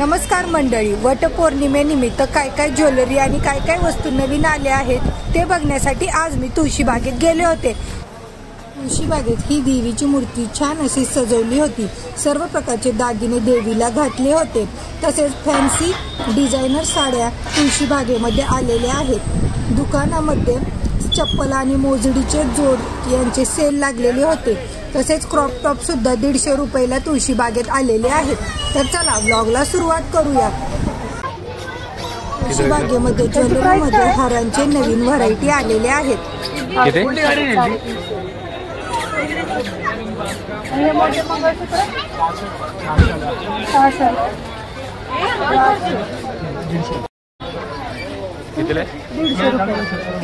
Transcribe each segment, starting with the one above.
नमस्कार मंडळी, वटपौर्णिमेनिमित्त काय काय ज्वेलरी आणि काय काय वस्तू नवीन आले आहेत ते बघण्यासाठी आज मी तुळशीबागेत गेले होते। तुळशीबागेत ही देवीची मूर्ती छान अशी सजवली होती। सर्व प्रकारचे दागिने देवीला घातले होते। तसेच फॅन्सी डिझायनर साड्या तुळशीबागेमध्ये आलेल्या आहेत। दुकानामध्ये चप्पल आणि मोजडीचे जोड यांचे सेल लागलेले होते। तसेच क्रॉप टॉप सुद्धा 150 रुपयाला तुळशीबागेत आलेले आहेत। तर चला व्लॉगला सुरुवात करूया। तुळशीबागेमध्ये ज्वेलरीमध्ये हारांचे नवीन व्हरायटी आलेले आहेत।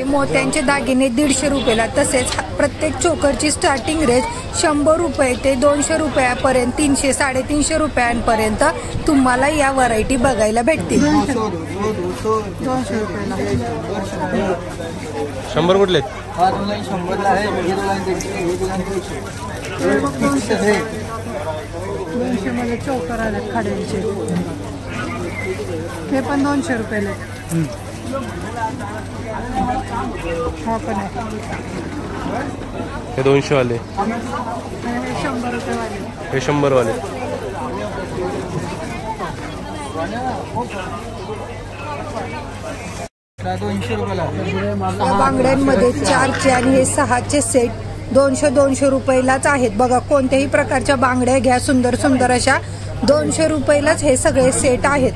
मोत्यांचे दागिने 150 रुपयाला। तसेच प्रत्येक चोकरची स्टार्टिंग रेंज 100 रुपये ते 200 रुपयापर्यंत 300 350 रुपयांपर्यंत तुम्हाला या व्हरायटी बघायला भेटतील। 100 कुठले? 200 मध्ये चोकर आले खाड्यांचे, हे पण 200 रुपयाला। हा पण आहे, हे 200 वाले, हे 100 रुपये वाले, हे 100 वाले। या बांगड्यांमध्ये 4चे आणि हे 6चे सेट 200 रुपयालाच आहेत। बघा, कोणत्याही प्रकारच्या बांगड्या घ्या, सुंदर सुंदर अशा 200 रुपयालाच हे सगळे सेट आहेत।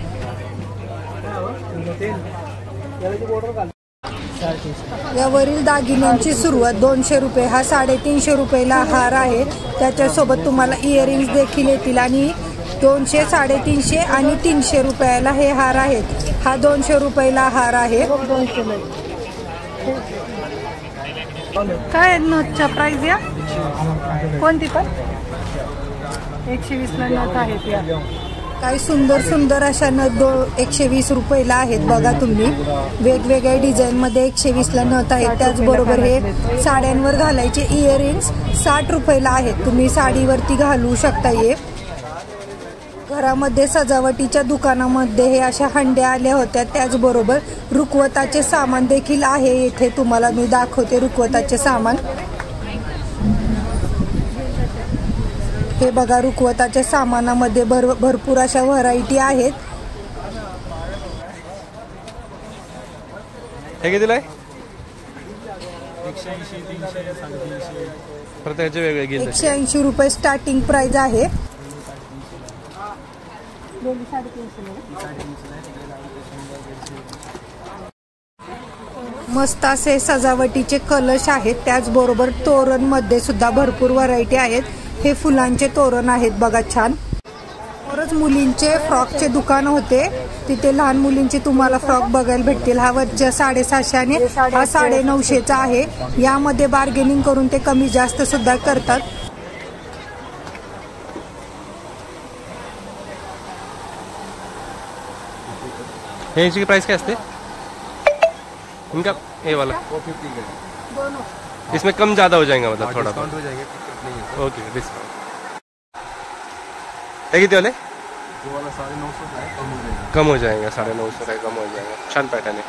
यावरील दागिन्यांची सुरुवात 200 रुपये, हा 350 रुपयाला हार आहे। त्याच्यासोबत तुम्हाला इयरिंग्स देखील येतील आणि 200, 350 आणि 300 रुपयाला हे हार आहेत। हा 200 रुपयाला हार आहे। काय नथच्या प्राइस या कोणती पण 120 ला नथ आहेत। या काही सुंदर सुंदर अशा नथ 120 रुपयाला आहेत। बघा तुम्ही, वेगवेगळ्या डिझाईन मध्ये 120 ला नथ आहेत। त्याचबरोबर हे साड्यांवर घालायचे इयरिंग्स 60 रुपयाला आहेत। तुम्ही साडीवरती घालू शकता। हे घरामध्ये सजावटीच्या दुकानामध्ये हे अशा हंड्या आल्या होत्या। त्याचबरोबर रुखवताचे सामान देखील आहे। इथे तुम्हाला मी दाखवते रुखवताचे सामान। हे बघा, रुखवताच्या सामानामध्ये भरपूर अशा व्हरायटी आहेत। हे कितीला आहे? 180, 300, 350 प्रत्येकाचे वेगळे गेले। 180 रुपये स्टार्टिंग प्राइस आहे। मस्त असे सजावटीचे कलश आहेत। त्याचबरोबर तोरण मध्ये सुद्धा भरपूर व्हरायटी आहेत। हे फुलांचे तोरण आहेत, बघा छान। बरंच मुलींचे फ्रॉकचे दुकान होते, तिथे लहान मुलींचे तुम्हाला फ्रॉक बघायला भेटतील। हा वरच्या 750 आणि हा 950 आहे। यामध्ये बार्गेनिंग करून ते कमी जास्त सुद्धा करतात। हे इसकी प्राइस क्या है? इनका ये वाला 450 दोनों। इसमें कम ज्यादा हो जाएगा, मतलब थोड़ा डिस्काउंट हो जाएगा। Okay, discount. है कितने वाले? वो वाला 950 का है, कम हो जाएगा। 950 का कम हो जाएगा। छान पॅटर्न आहे।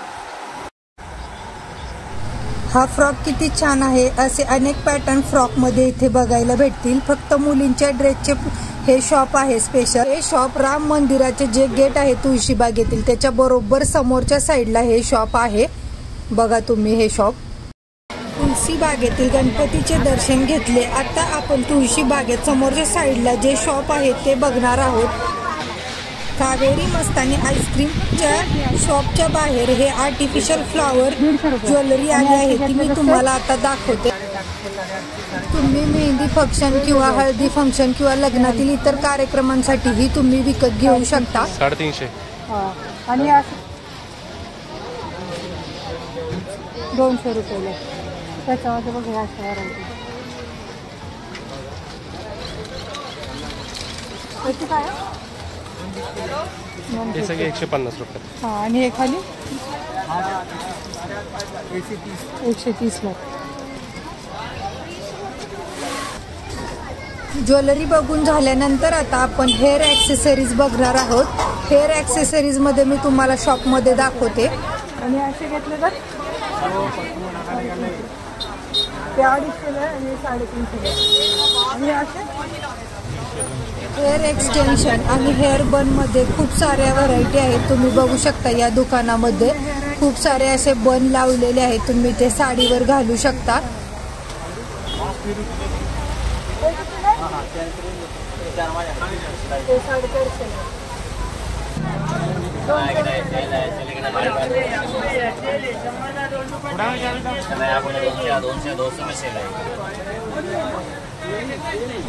हा फ्रॉक किती छान आहे। असे अनेक पॅटर्न फ्रॉक मध्ये इथे बघायला भेटतील। फक्त मुलींच्या ड्रेसचे हे शॉप आहे स्पेशल। हे शॉप राम मंदिराचे जे गेट आहे तुळशीबागेतील त्याच्या बरोबर समोरच्या साईडला हे शॉप आहे। बघा तुम्ही, हे शॉप तुळशीबागेतील गणपतीचे दर्शन घेतले। आता आपण तुळशीबागेत समोरच्या साईडला जे शॉप आहे ते बघणार आहोत। कावेरी मस्तानी आईस्क्रीमच्या शॉपच्या बाहेर हे आर्टिफिशियल फ्लावर ज्वेलरी आली आहे, ती मी तुम्हाला आता दाखवते। तुम्ही मेहंदी फंक्शन किंवा हळदी फंक्शन किंवा लग्नातील इतर कार्यक्रमांसाठीही तुम्ही विकत घेऊ शकता। 350 आणि 200 रुपयाला। त्याच्यामध्ये बघा अशा व्हरायटी। काय हे सगळे 150 रुपये। हा, आणि हे खाली 130 ला। ज्वेलरी बघून झाल्यानंतर आता आपण हेअर ॲक्सेसरीज बघणार आहोत. हेअर ॲक्सेसरीज मध्ये मी तुम्हाला शॉप मध्ये दाखवते. आणि असे घेतले तर ते 250 आणि 350 आणि असे हेअर एक्सटेन्शन आणि हेअर बन मध्ये खूप साऱ्या व्हरायटी आहेत. तुम्ही बघू शकता या दुकानामध्ये खूप सारे असे बन लावलेले आहेत. तुम्ही ते साडीवर घालू शकता.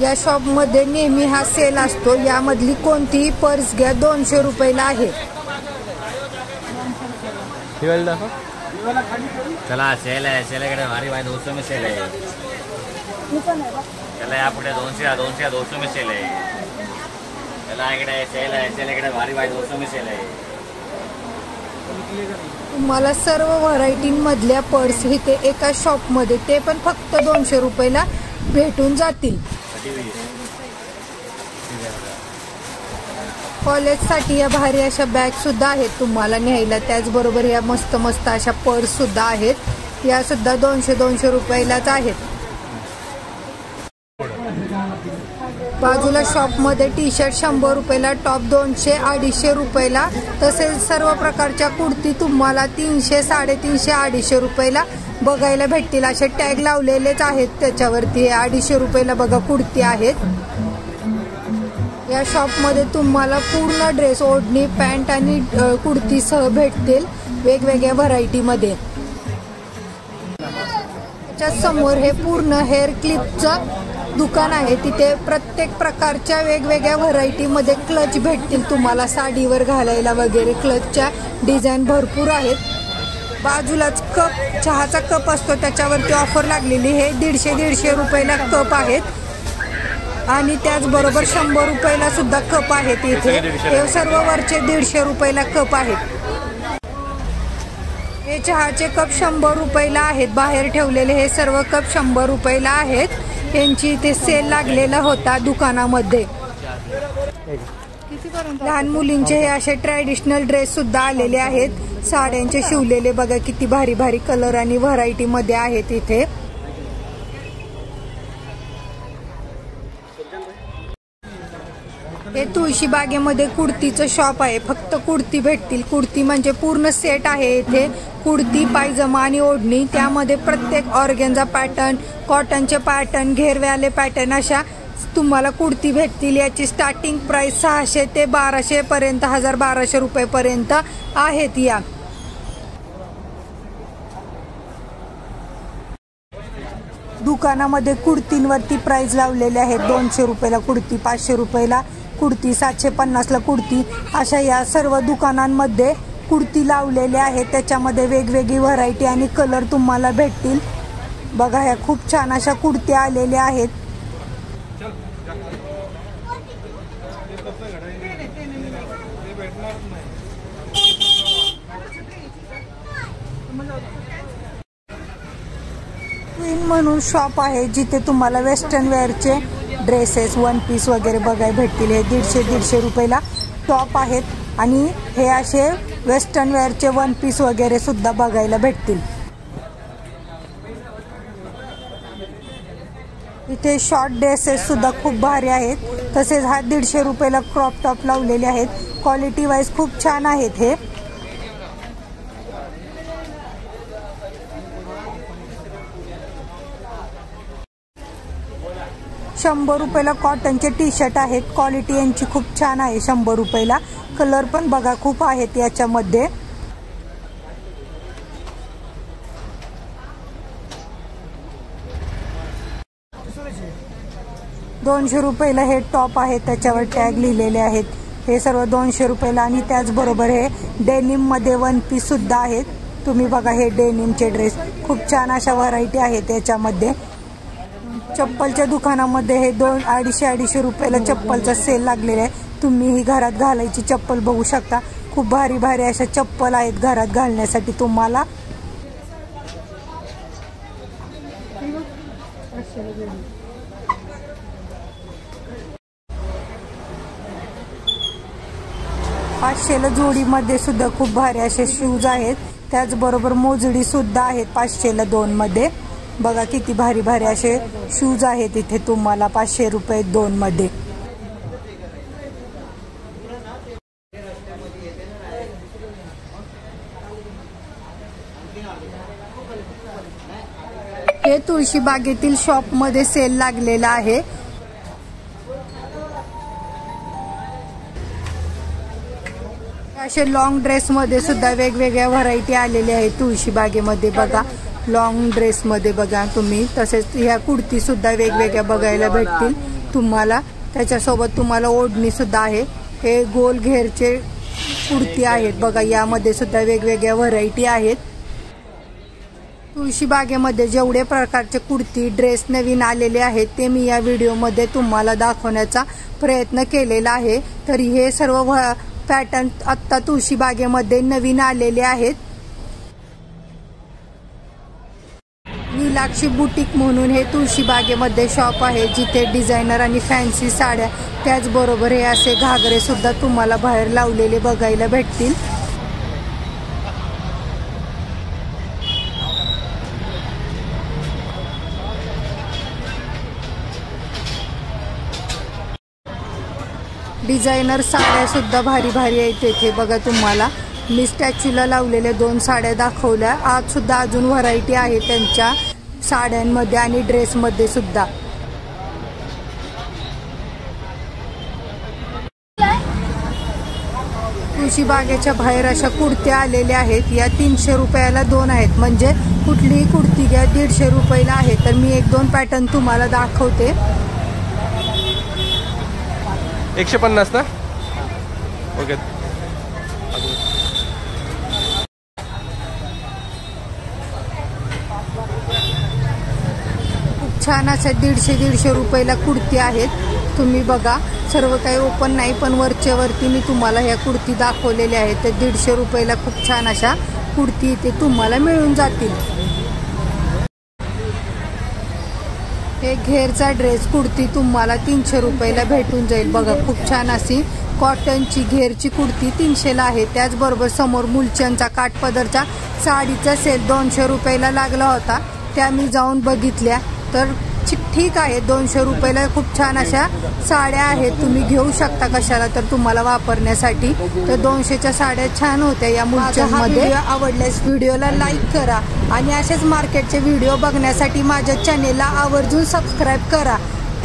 या शॉप मध्ये नेहमी हा सेल असतो. यामधली कोणतीही पर्स घ्या 200 रुपयाला आहे. चला सेल आहे, सेलकडे भारी भाई 200 में सेल आहे. चला या पुढे 200 में सेल आहे. चला इकडे सेल आहे, सेलकडे भारी भाई 200 में सेल आहे. तुम्हाला सर्व व्हरायटींमधल्या पर्स इथे एका शॉप मध्ये ते पण फक्त 200 रुपयाला भेटून जातील. कॉलेजसाठी या भारी अशा बॅग सुद्धा आहेत तुम्हाला न्यायला. त्याचबरोबर या मस्त मस्त अशा पर्स सुद्धा आहेत. या सुद्धा 200 रुपयालाच आहेत. बाजूला शॉप मध्ये टी शर्ट 100 रुपयाला, टॉप 200, 250 रुपयाला. तसेच सर्व प्रकारच्या कुर्ती तुम्हाला 300, 350, 250 रुपयाला बघायला भेटतील. असे टॅग लावलेलेच आहेत त्याच्यावरती. 250 रुपयाला बघा कुर्ती आहेत. या शॉप मध्ये तुम्हाला पूर्ण ड्रेस, ओढणी, पॅन्ट आणि कुर्ती सह भेटतील वेगवेगळ्या व्हरायटी मध्ये. त्याच्या समोर हे पूर्ण हेअर क्लिपचं दुकान आहे. तिथे प्रत्येक प्रकारच्या वेगवेगळ्या व्हरायटी मध्ये क्लच भेटतील तुम्हाला साडीवर घालायला वगैरे. क्लचच्या डिझाईन भरपूर आहेत. बाजूलाच कप, चहाचा कप असतो त्याच्यावरती ऑफर लागलेली. हे 150 रुपयाला कप आहेत. आणि त्याचबरोबर 100 रुपयाला सुद्धा कप आहेत इथे. हे सर्व वरचे 150 रुपयाला कप आहेत. हे चहाचे कप 100 रुपयाला आहेत. बाहेर ठेवलेले हे सर्व कप 100 रुपयाला आहेत. यांची इथे सेल लागलेला होता दुकानामध्ये. लहान मुलींचे हे असे ट्रॅडिशनल ड्रेस सुद्धा आलेले आहेत. साड्यांचे शिवलेले बघा किती भारी भारी कलर आणि व्हरायटी मध्ये आहेत इथे. हे तुळशीबागेमध्ये कुर्तीचं शॉप आहे. फक्त कुर्ती भेटतील. कुर्ती म्हणजे पूर्ण सेट आहे इथे. कुर्ती, पायजमा आणि ओढणी. त्यामध्ये प्रत्येक ऑर्गेन्झा पॅटर्न, कॉटनचे पॅटर्न, घेरव्याले पॅटर्न अशा तुम्हाला कुर्ती भेटतील. याची स्टार्टिंग प्राइस 600 ते 1200 पर्यंत, 1200 रुपयेपर्यंत आहेत. या दुकानामध्ये कुर्तींवरती प्राइस लावलेले आहेत. 200 रुपयाला कुर्ती, 500 रुपयाला कुर्ती, 750ला कुर्ती. अशा या सर्व दुकानांमध्ये कुर्ती लावलेल्या आहेत. त्याच्यामध्ये वेगवेगळी व्हरायटी आणि कलर तुम्हाला भेटतील. बघा ह्या खूप छान अशा कुर्त्या आलेल्या आहेत. क्वीन म्हणून शॉप आहे जिथे तुम्हाला वेस्टर्न वेअरचे ड्रेसेस, वन पीस वगैरे बघायला भेटतील. हे 150 रुपयाला टॉप आहेत. आणि हे असे वेस्टर्न वेअरचे वन पीस वगैरे सुद्धा बघायला भेटतील. इथे शॉर्ट ड्रेसेस सुद्धा खूप भारी आहेत. तसेच हा 150 रुपयाला क्रॉप टॉप लावलेले आहेत. क्वालिटी वाईज खूप छान आहेत. हे 100 रुपयाला कॉटनचे टी शर्ट आहेत. क्वालिटी यांची खूप छान आहे. 100 रुपयाला कलर पण बघा खूप आहेत याच्यामध्ये. 200 रुपयाला हे टॉप आहे. त्याच्यावर टॅग लिहिलेले आहेत. हे सर्व 200 रुपयाला. आणि त्याचबरोबर हे डेनिम मध्ये वन पीस सुद्धा आहेत. तुम्ही बघा हे डेनिमचे ड्रेस खूप छान अशा व्हरायटी आहेत याच्यामध्ये. चप्पलच्या दुकानामध्ये हे 250-250 रुपयाला चप्पलचा सेल लागलेला आहे. तुम्ही ही घरात घालायची चप्पल बघू शकता. खूप भारी भारी अशा चप्पल आहेत घरात घालण्यासाठी तुम्हाला. 500ला जोडीमध्ये सुद्धा खूप भारी असे शूज आहेत. त्याचबरोबर मोजडी सुद्धा आहेत 500ला 2 मध्ये. बघा किती भारी भारी असे शूज आहेत इथे तुम्हाला 500 रुपये 2 मध्ये. हे तुळशीबागेतील शॉप मध्ये सेल लागलेला आहे. असे लॉंग ड्रेस मध्ये सुद्धा वेगवेगळ्या व्हरायटी आलेल्या आहेत तुळशीबागेमध्ये. बघा लॉंग ड्रेस मध्ये बघा तुम्ही. तसेच ह्या कुर्ती सुद्धा वेगवेगळ्या बघायला भेटतील तुम्हाला. त्याच्यासोबत तुम्हाला ओढणी सुद्धा आहे. हे गोल घेरचे कुर्ती आहेत बघा. यामध्ये सुद्धा वेगवेगळ्या व्हरायटी आहेत. तुळशीबागेमध्ये जेवढे प्रकारचे कुर्ती ड्रेस नवीन आलेले आहेत ते मी या व्हिडिओमध्ये तुम्हाला दाखवण्याचा प्रयत्न केलेला आहे. तर हे सर्व पॅटर्न आत्ता तुळशीबागेमध्ये नवीन आलेले आहेत. नीलाक्षी बुटीक म्हणून हे तुळशीबागेमध्ये शॉप आहे जिथे डिझायनर आणि फॅन्सी साड्या त्याचबरोबर हे असे घागरे सुद्धा तुम्हाला बाहेर लावलेले बघायला भेटतील. डिझायनर साड्या सुद्धा भारी भारी आहेत इथे बघा तुम्हाला. मी स्टॅच्यूला लावलेल्या 2 साड्या दाखवल्या. आज सुद्धा अजून व्हरायटी आहे त्यांच्या साड्यांमध्ये आणि ड्रेसमध्ये सुद्धा. तुळशीबागेच्या बाहेर अशा कुर्त्या आलेल्या आहेत. या 300 रुपयाला 2 आहेत. म्हणजे कुठलीही कुर्ती घ्या 150 रुपयाला आहे. तर मी 1-2 पॅटर्न तुम्हाला दाखवते. 150 ना. ओके. खूप छान अशा 150 रुपयाला कुर्ती आहेत. तुम्ही बघा सर्व काही ओपन नाही पण वरच्या वरती मी तुम्हाला ह्या कुर्ती दाखवलेल्या आहेत. तर 150 रुपयाला खूप छान अशा कुर्ती इथे तुम्हाला मिळून जातील. हे घेरचा ड्रेस कुर्ती तुम्हाला 300 रुपयाला भेटून जाईल. बघा खूप छान अशी कॉटनची घेरची कुर्ती 300ला आहे. त्याचबरोबर समोर मुलचंदचा काठपदरच्या साडीचा सेल 200 रुपयाला लागला होता. त्या मी जाऊन बघितल्या तर ठीक आहे. 200 रुपयाला खूप छान अशा साड्या आहेत. तुम्ही घेऊ शकता कशाला तर तुम्हाला वापरण्यासाठी. तर 200च्या साड्या छान होत्या या मुलचंदमध्ये. आवडल्यास व्हिडिओला लाईक करा आणि असेच मार्केटचे व्हिडिओ बघण्यासाठी माझ्या चॅनेलला आवर्जून सबस्क्राईब करा.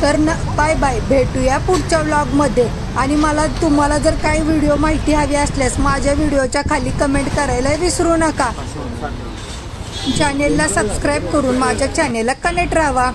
तर बाय बाय. भेटूया पुढच्या व्लॉगमध्ये. आणि तुम्हाला जर काही व्हिडिओ माहिती हवी असल्यास माझ्या व्हिडिओच्या खाली कमेंट करायला विसरू नका. चॅनेलला सबस्क्राईब करून माझ्या चॅनेलला कनेक्ट राहा.